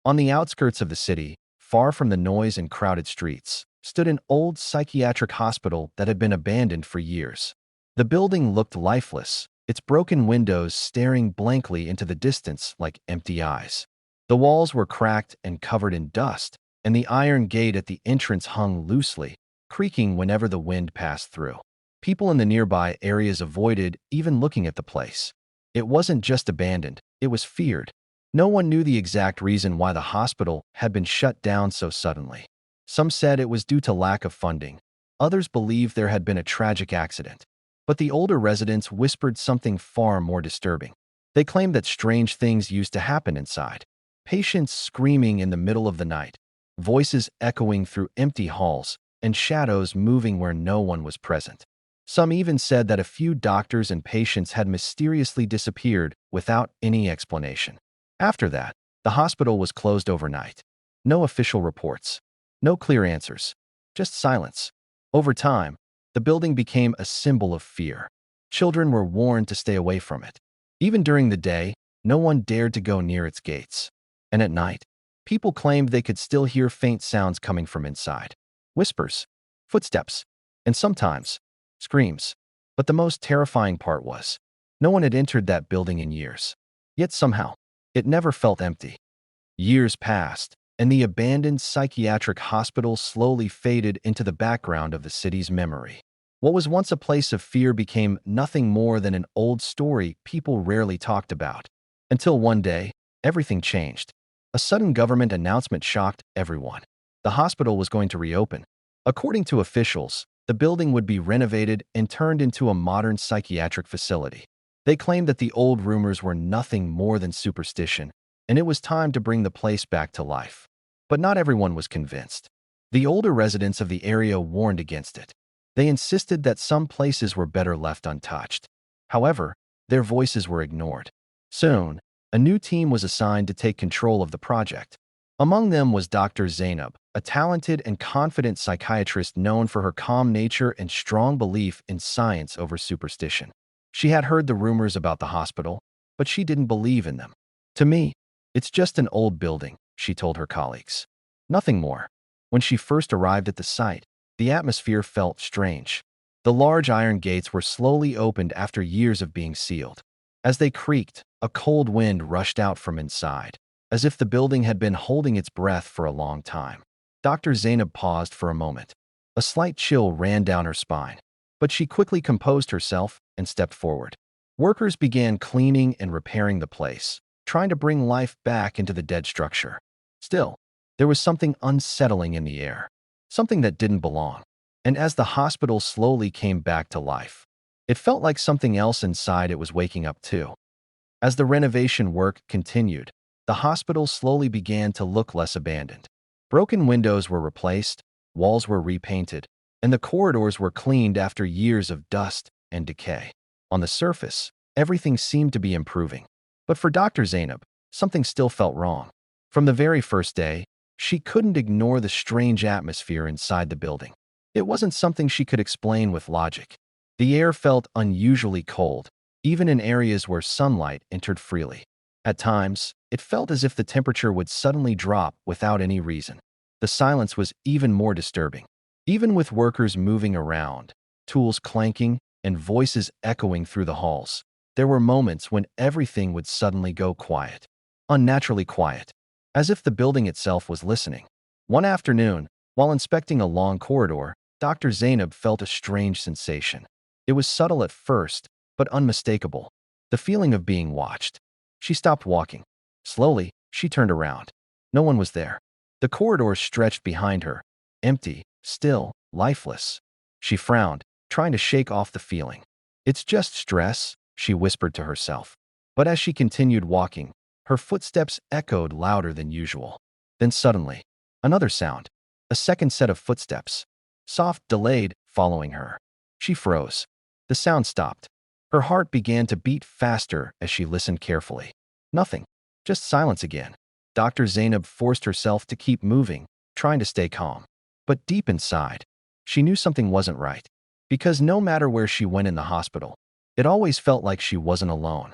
On the outskirts of the city, far from the noise and crowded streets, stood an old psychiatric hospital that had been abandoned for years. The building looked lifeless, its broken windows staring blankly into the distance like empty eyes. The walls were cracked and covered in dust, and the iron gate at the entrance hung loosely, creaking whenever the wind passed through. People in the nearby areas avoided even looking at the place. It wasn't just abandoned, it was feared. No one knew the exact reason why the hospital had been shut down so suddenly. Some said it was due to lack of funding. Others believed there had been a tragic accident. But the older residents whispered something far more disturbing. They claimed that strange things used to happen inside. Patients screaming in the middle of the night, voices echoing through empty halls, and shadows moving where no one was present. Some even said that a few doctors and patients had mysteriously disappeared without any explanation. After that, the hospital was closed overnight. No official reports, no clear answers, just silence. Over time, the building became a symbol of fear. Children were warned to stay away from it. Even during the day, no one dared to go near its gates. And at night, people claimed they could still hear faint sounds coming from inside. Whispers, footsteps, and sometimes screams. But the most terrifying part was, no one had entered that building in years. Yet somehow, it never felt empty. Years passed, and the abandoned psychiatric hospital slowly faded into the background of the city's memory. What was once a place of fear became nothing more than an old story people rarely talked about. Until one day, everything changed. A sudden government announcement shocked everyone. The hospital was going to reopen. According to officials, the building would be renovated and turned into a modern psychiatric facility. They claimed that the old rumors were nothing more than superstition, and it was time to bring the place back to life. But not everyone was convinced. The older residents of the area warned against it. They insisted that some places were better left untouched. However, their voices were ignored. Soon, a new team was assigned to take control of the project. Among them was Dr. Zainab, a talented and confident psychiatrist known for her calm nature and strong belief in science over superstition. She had heard the rumors about the hospital, but she didn't believe in them. "To me, it's just an old building," she told her colleagues. Nothing more. When she first arrived at the site, the atmosphere felt strange. The large iron gates were slowly opened after years of being sealed. As they creaked, a cold wind rushed out from inside, as if the building had been holding its breath for a long time. Dr. Zainab paused for a moment. A slight chill ran down her spine, but she quickly composed herself and stepped forward. Workers began cleaning and repairing the place, trying to bring life back into the dead structure. Still, there was something unsettling in the air, something that didn't belong. And as the hospital slowly came back to life, it felt like something else inside it was waking up too. As the renovation work continued, the hospital slowly began to look less abandoned. Broken windows were replaced, walls were repainted, and the corridors were cleaned after years of dust and decay. On the surface, everything seemed to be improving. But for Dr. Zainab, something still felt wrong. From the very first day, she couldn't ignore the strange atmosphere inside the building. It wasn't something she could explain with logic. The air felt unusually cold, even in areas where sunlight entered freely. At times, it felt as if the temperature would suddenly drop without any reason. The silence was even more disturbing. Even with workers moving around, tools clanking, and voices echoing through the halls, there were moments when everything would suddenly go quiet. Unnaturally quiet, as if the building itself was listening. One afternoon, while inspecting a long corridor, Dr. Zainab felt a strange sensation. It was subtle at first, but unmistakable. The feeling of being watched. She stopped walking. Slowly, she turned around. No one was there. The corridor stretched behind her, empty, still, lifeless. She frowned, trying to shake off the feeling. "It's just stress," she whispered to herself. But as she continued walking, her footsteps echoed louder than usual. Then suddenly, another sound, a second set of footsteps. Soft, delayed, following her. She froze. The sound stopped. Her heart began to beat faster as she listened carefully. Nothing. Just silence again. Dr. Zainab forced herself to keep moving, trying to stay calm. But deep inside, she knew something wasn't right. Because no matter where she went in the hospital, it always felt like she wasn't alone.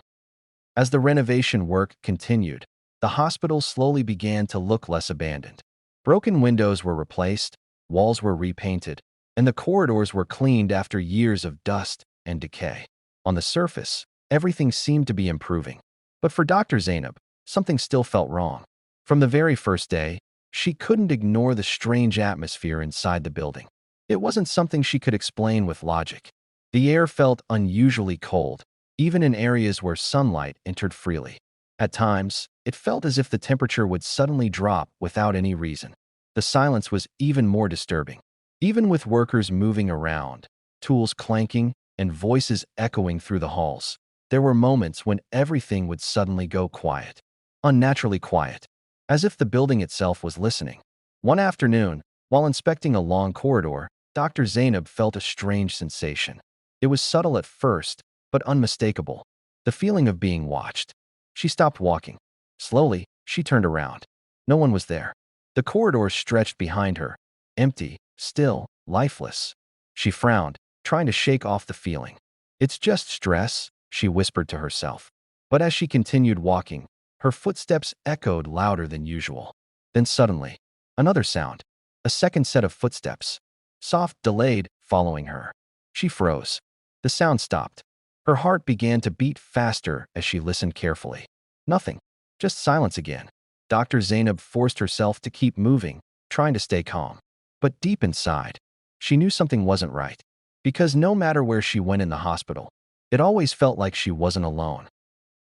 As the renovation work continued, The hospital slowly began to look less abandoned. Broken windows were replaced, walls were repainted, and the corridors were cleaned after years of dust and decay. On the surface, everything seemed to be improving. But for Dr. Zainab, something still felt wrong. From the very first day, she couldn't ignore the strange atmosphere inside the building. It wasn't something she could explain with logic. The air felt unusually cold, even in areas where sunlight entered freely. At times, it felt as if the temperature would suddenly drop without any reason. The silence was even more disturbing. Even with workers moving around, tools clanking, and voices echoing through the halls, there were moments when everything would suddenly go quiet. Unnaturally quiet, as if the building itself was listening. One afternoon, while inspecting a long corridor, Dr. Zainab felt a strange sensation. It was subtle at first, but unmistakable. The feeling of being watched. She stopped walking. Slowly, she turned around. No one was there. The corridor stretched behind her, empty, still, lifeless. She frowned, trying to shake off the feeling. "It's just stress," she whispered to herself. But as she continued walking, her footsteps echoed louder than usual. Then suddenly, another sound. A second set of footsteps. Soft, delayed, following her. She froze. The sound stopped. Her heart began to beat faster as she listened carefully. Nothing. Just silence again. Dr. Zainab forced herself to keep moving, trying to stay calm. But deep inside, she knew something wasn't right. Because no matter where she went in the hospital, it always felt like she wasn't alone.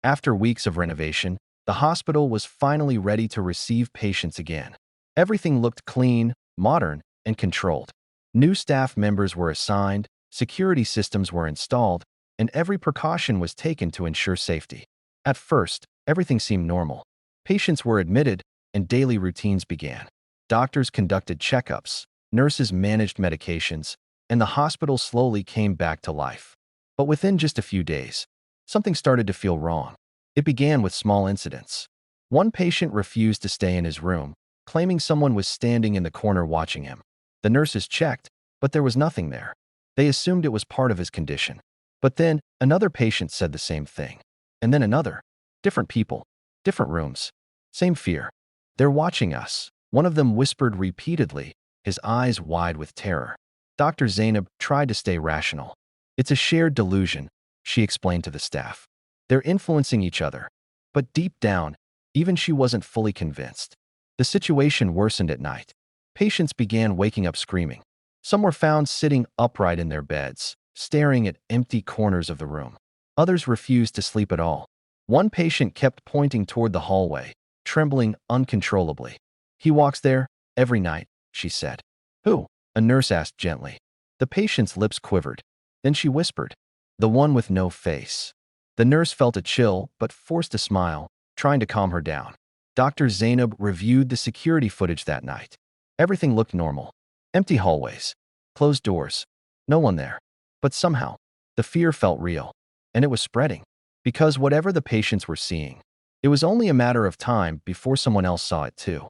After weeks of renovation, the hospital was finally ready to receive patients again. Everything looked clean, modern, and controlled. New staff members were assigned, security systems were installed, and every precaution was taken to ensure safety. At first, everything seemed normal. Patients were admitted, and daily routines began. Doctors conducted checkups, nurses managed medications, and the hospital slowly came back to life. But within just a few days, something started to feel wrong. It began with small incidents. One patient refused to stay in his room, claiming someone was standing in the corner watching him. The nurses checked, but there was nothing there. They assumed it was part of his condition. But then, another patient said the same thing. And then another. Different people. Different rooms. Same fear. "They're watching us," one of them whispered repeatedly, his eyes wide with terror. Dr. Zainab tried to stay rational. "It's a shared delusion," she explained to the staff. "They're influencing each other." But deep down, even she wasn't fully convinced. The situation worsened at night. Patients began waking up screaming. Some were found sitting upright in their beds, staring at empty corners of the room. Others refused to sleep at all. One patient kept pointing toward the hallway, trembling uncontrollably. "He walks there every night," she said. "Who?" a nurse asked gently. The patient's lips quivered. Then she whispered, "The one with no face." The nurse felt a chill but forced a smile, trying to calm her down. Dr. Zainab reviewed the security footage that night. Everything looked normal. Empty hallways, closed doors, no one there. But somehow, the fear felt real, and it was spreading. Because whatever the patients were seeing, it was only a matter of time before someone else saw it too.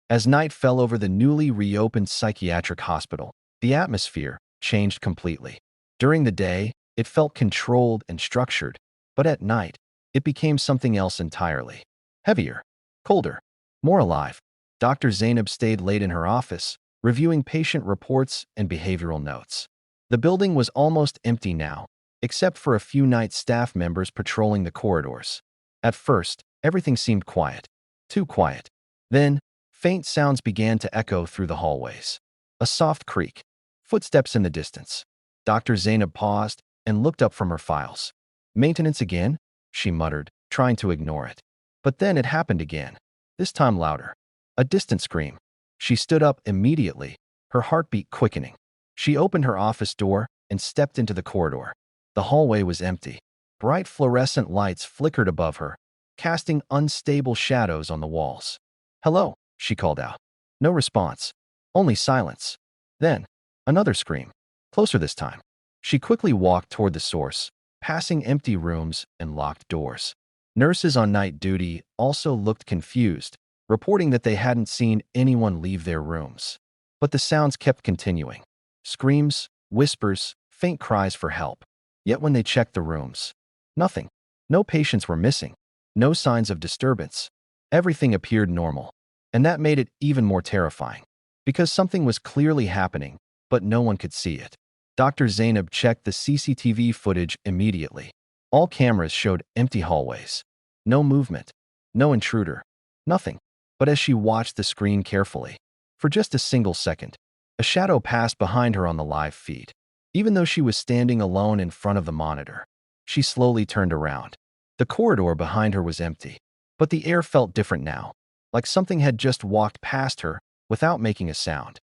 As night fell over the newly reopened psychiatric hospital, the atmosphere changed completely. During the day, it felt controlled and structured, but at night, it became something else entirely. Heavier, colder, more alive. Dr. Zainab stayed late in her office, reviewing patient reports and behavioral notes. The building was almost empty now, except for a few night staff members patrolling the corridors. At first, everything seemed quiet. Too quiet. Then, faint sounds began to echo through the hallways. A soft creak. Footsteps in the distance. Dr. Zainab paused and looked up from her files. "Maintenance again?" she muttered, trying to ignore it. But then it happened again. This time louder. A distant scream. She stood up immediately, her heartbeat quickening. She opened her office door and stepped into the corridor. The hallway was empty. Bright fluorescent lights flickered above her, casting unstable shadows on the walls. "Hello," she called out. No response. Only silence. Then, another scream. Closer this time. She quickly walked toward the source, passing empty rooms and locked doors. Nurses on night duty also looked confused, reporting that they hadn't seen anyone leave their rooms. But the sounds kept continuing. Screams, whispers, faint cries for help. Yet when they checked the rooms, nothing. No patients were missing. No signs of disturbance. Everything appeared normal, and that made it even more terrifying, because something was clearly happening, but no one could see it. Dr. Zainab checked the CCTV footage immediately. All cameras showed empty hallways. No movement, no intruder, nothing. But as she watched the screen carefully, for just a single second, a shadow passed behind her on the live feed. Even though she was standing alone in front of the monitor, she slowly turned around. The corridor behind her was empty, but the air felt different now, like something had just walked past her without making a sound.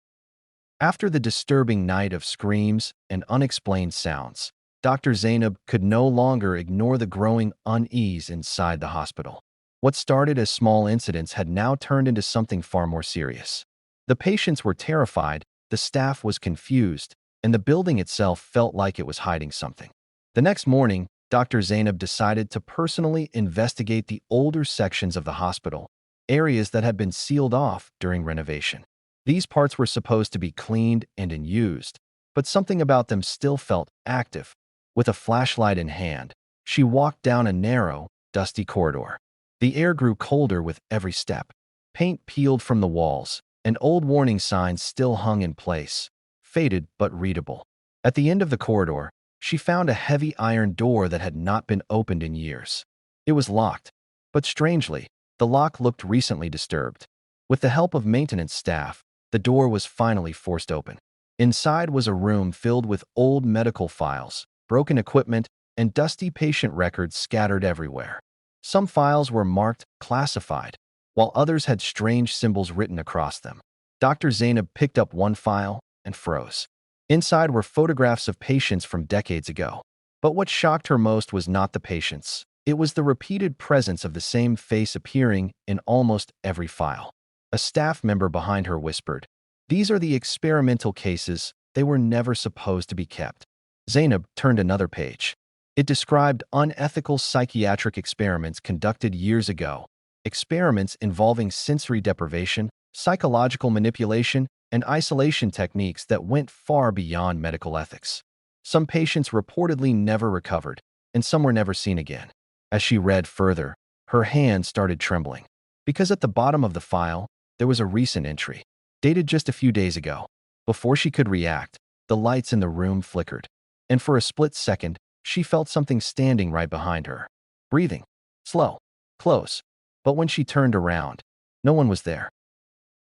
After the disturbing night of screams and unexplained sounds, Dr. Zainab could no longer ignore the growing unease inside the hospital. What started as small incidents had now turned into something far more serious. The patients were terrified, the staff was confused, and the building itself felt like it was hiding something. The next morning, Dr. Zainab decided to personally investigate the older sections of the hospital, areas that had been sealed off during renovation. These parts were supposed to be cleaned and unused, but something about them still felt active. With a flashlight in hand, she walked down a narrow, dusty corridor. The air grew colder with every step. Paint peeled from the walls, and old warning signs still hung in place, faded but readable. At the end of the corridor, she found a heavy iron door that had not been opened in years. It was locked, but strangely, the lock looked recently disturbed. With the help of maintenance staff, the door was finally forced open. Inside was a room filled with old medical files, broken equipment, and dusty patient records scattered everywhere. Some files were marked classified, while others had strange symbols written across them. Dr. Zainab picked up one file and froze. Inside were photographs of patients from decades ago. But what shocked her most was not the patients. It was the repeated presence of the same face appearing in almost every file. A staff member behind her whispered, "These are the experimental cases. They were never supposed to be kept." Zainab turned another page. It described unethical psychiatric experiments conducted years ago, experiments involving sensory deprivation, psychological manipulation, and isolation techniques that went far beyond medical ethics. Some patients reportedly never recovered, and some were never seen again. As she read further, her hand started trembling, because at the bottom of the file, there was a recent entry, dated just a few days ago. Before she could react, the lights in the room flickered, and for a split second, she felt something standing right behind her. Breathing. Slow. Close. But when she turned around, no one was there.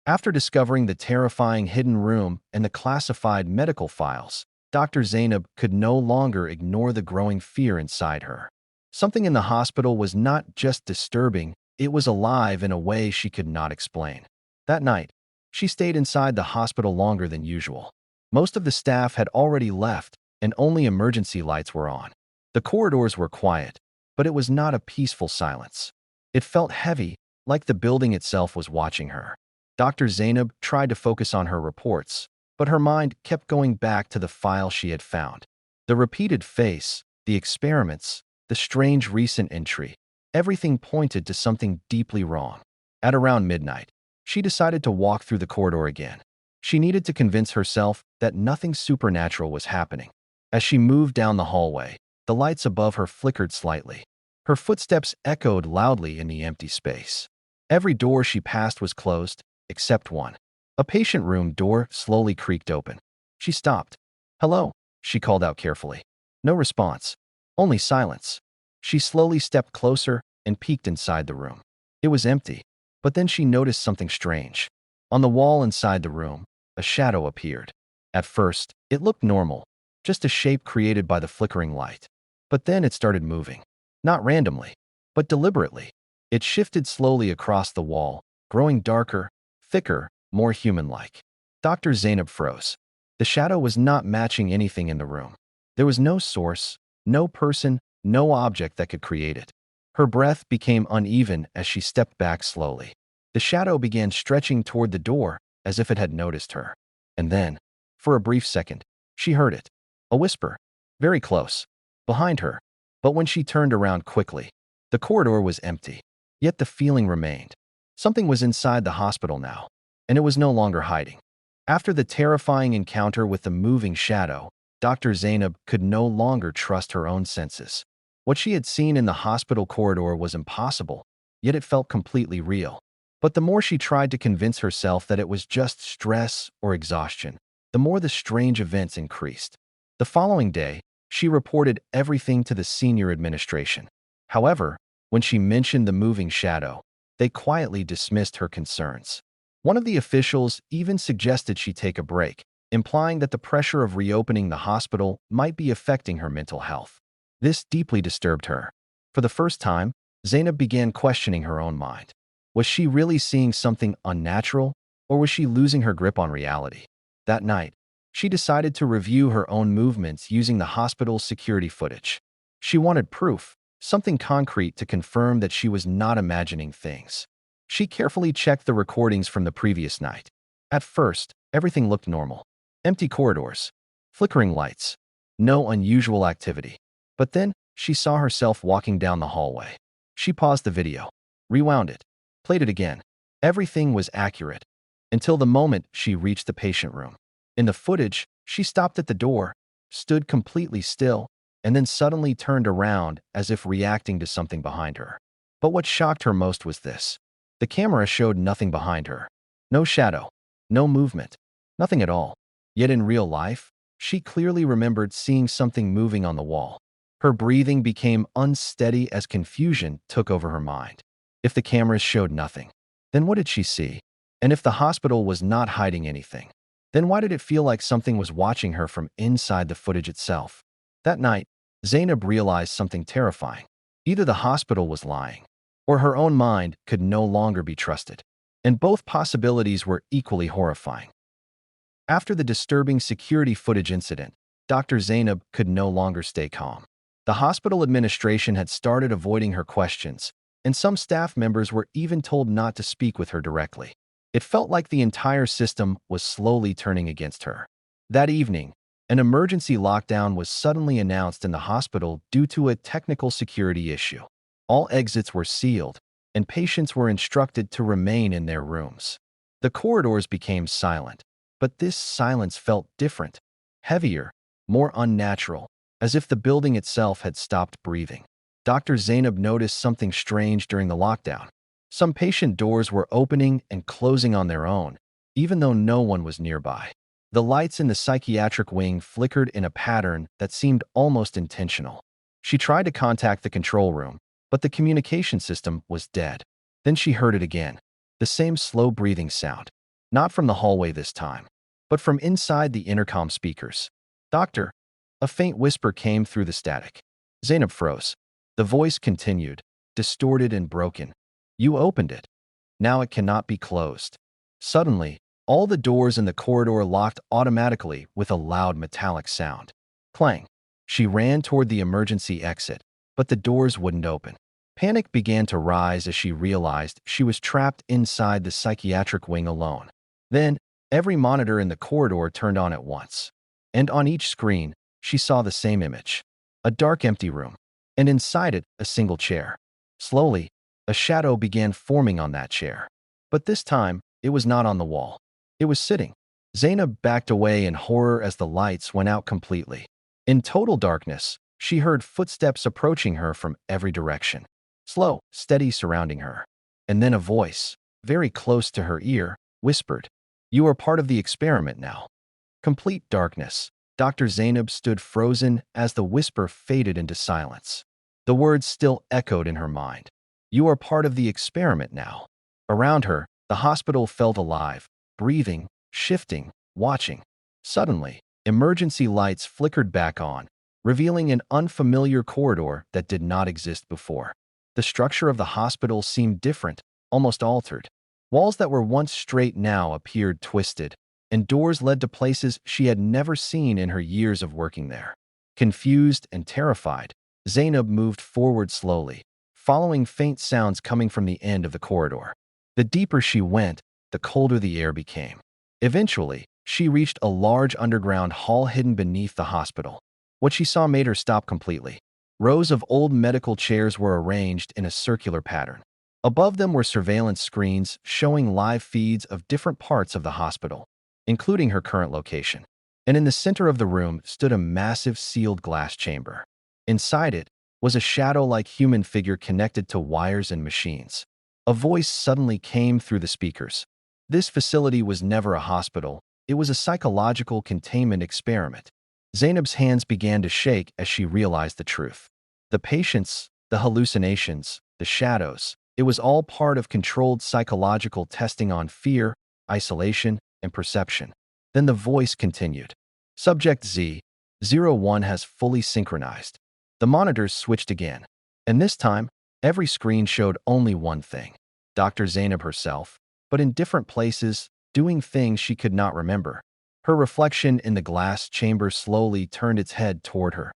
After discovering the terrifying hidden room and the classified medical files, Dr. Zainab could no longer ignore the growing fear inside her. Something in the hospital was not just disturbing, it was alive in a way she could not explain. That night, she stayed inside the hospital longer than usual. Most of the staff had already left, and only emergency lights were on. The corridors were quiet, but it was not a peaceful silence. It felt heavy, like the building itself was watching her. Dr. Zainab tried to focus on her reports, but her mind kept going back to the file she had found. The repeated face, the experiments, the strange recent entry, everything pointed to something deeply wrong. At around midnight, she decided to walk through the corridor again. She needed to convince herself that nothing supernatural was happening. As she moved down the hallway, the lights above her flickered slightly. Her footsteps echoed loudly in the empty space. Every door she passed was closed, except one. A patient room door slowly creaked open. She stopped. "Hello," she called out carefully. No response, only silence. She slowly stepped closer and peeked inside the room. It was empty, but then she noticed something strange. On the wall inside the room, a shadow appeared. At first, it looked normal, just a shape created by the flickering light. But then it started moving. Not randomly, but deliberately. It shifted slowly across the wall, growing darker, thicker, more human-like. Dr. Zainab froze. The shadow was not matching anything in the room. There was no source, no person, no object that could create it. Her breath became uneven as she stepped back slowly. The shadow began stretching toward the door as if it had noticed her. And then, for a brief second, she heard it. A whisper, very close, behind her. But when she turned around quickly, the corridor was empty. Yet the feeling remained. Something was inside the hospital now, and it was no longer hiding. After the terrifying encounter with the moving shadow, Dr. Zainab could no longer trust her own senses. What she had seen in the hospital corridor was impossible. yet it felt completely real. But the more she tried to convince herself that it was just stress or exhaustion, the more the strange events increased. The following day, she reported everything to the senior administration. However, when she mentioned the moving shadow, they quietly dismissed her concerns. One of the officials even suggested she take a break, implying that the pressure of reopening the hospital might be affecting her mental health. This deeply disturbed her. For the first time, Zainab began questioning her own mind. Was she really seeing something unnatural, or was she losing her grip on reality? That night, she decided to review her own movements using the hospital's security footage. She wanted proof, something concrete to confirm that she was not imagining things. She carefully checked the recordings from the previous night. At first, everything looked normal. Empty corridors, flickering lights, no unusual activity. But then, she saw herself walking down the hallway. She paused the video, rewound it, played it again. Everything was accurate, until the moment she reached the patient room. In the footage, she stopped at the door, stood completely still, and then suddenly turned around as if reacting to something behind her. But what shocked her most was this. The camera showed nothing behind her. No shadow, no movement, nothing at all. Yet in real life, she clearly remembered seeing something moving on the wall. Her breathing became unsteady as confusion took over her mind. If the cameras showed nothing, then what did she see? And if the hospital was not hiding anything, then why did it feel like something was watching her from inside the footage itself? That night, Zainab realized something terrifying. Either the hospital was lying, or her own mind could no longer be trusted. And both possibilities were equally horrifying. After the disturbing security footage incident, Dr. Zainab could no longer stay calm. The hospital administration had started avoiding her questions, and some staff members were even told not to speak with her directly. It felt like the entire system was slowly turning against her. That evening, an emergency lockdown was suddenly announced in the hospital due to a technical security issue. All exits were sealed, and patients were instructed to remain in their rooms. The corridors became silent, but this silence felt different, heavier, more unnatural, as if the building itself had stopped breathing. Dr. Zainab noticed something strange during the lockdown. Some patient doors were opening and closing on their own, even though no one was nearby. The lights in the psychiatric wing flickered in a pattern that seemed almost intentional. She tried to contact the control room, but the communication system was dead. Then she heard it again, the same slow breathing sound, not from the hallway this time, but from inside the intercom speakers. "Doctor," a faint whisper came through the static. Zainab froze. The voice continued, distorted and broken. "You opened it. Now it cannot be closed." Suddenly, all the doors in the corridor locked automatically with a loud metallic sound. Clang. She ran toward the emergency exit, but the doors wouldn't open. Panic began to rise as she realized she was trapped inside the psychiatric wing alone. Then, every monitor in the corridor turned on at once. And on each screen, she saw the same image. A dark, empty room. And inside it, a single chair. Slowly, a shadow began forming on that chair. But this time, it was not on the wall. It was sitting. Zainab backed away in horror as the lights went out completely. In total darkness, she heard footsteps approaching her from every direction. Slow, steady, surrounding her. And then a voice, very close to her ear, whispered, "You are part of the experiment now." Complete darkness. Dr. Zainab stood frozen as the whisper faded into silence. The words still echoed in her mind. "You are part of the experiment now." Around her, the hospital felt alive, breathing, shifting, watching. Suddenly, emergency lights flickered back on, revealing an unfamiliar corridor that did not exist before. The structure of the hospital seemed different, almost altered. Walls that were once straight now appeared twisted, and doors led to places she had never seen in her years of working there. Confused and terrified, Zainab moved forward slowly, following faint sounds coming from the end of the corridor. The deeper she went, the colder the air became. Eventually, she reached a large underground hall hidden beneath the hospital. What she saw made her stop completely. Rows of old medical chairs were arranged in a circular pattern. Above them were surveillance screens showing live feeds of different parts of the hospital, including her current location. And in the center of the room stood a massive sealed glass chamber. Inside it was a shadow-like human figure connected to wires and machines. A voice suddenly came through the speakers. This facility was never a hospital. It was a psychological containment experiment. Zainab's hands began to shake as she realized the truth. The patients, the hallucinations, the shadows, it was all part of controlled psychological testing on fear, isolation, and perception. Then the voice continued. Subject Z01 has fully synchronized. The monitors switched again. And this time, every screen showed only one thing. Dr. Zainab herself, but in different places, doing things she could not remember. Her reflection in the glass chamber slowly turned its head toward her,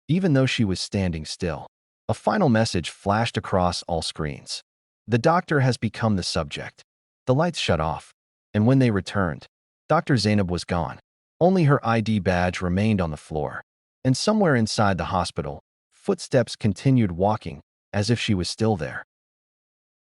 even though she was standing still. A final message flashed across all screens. The doctor has become the subject. The lights shut off, and when they returned, Dr. Zainab was gone. Only her ID badge remained on the floor. And somewhere inside the hospital, footsteps continued walking, as if she was still there.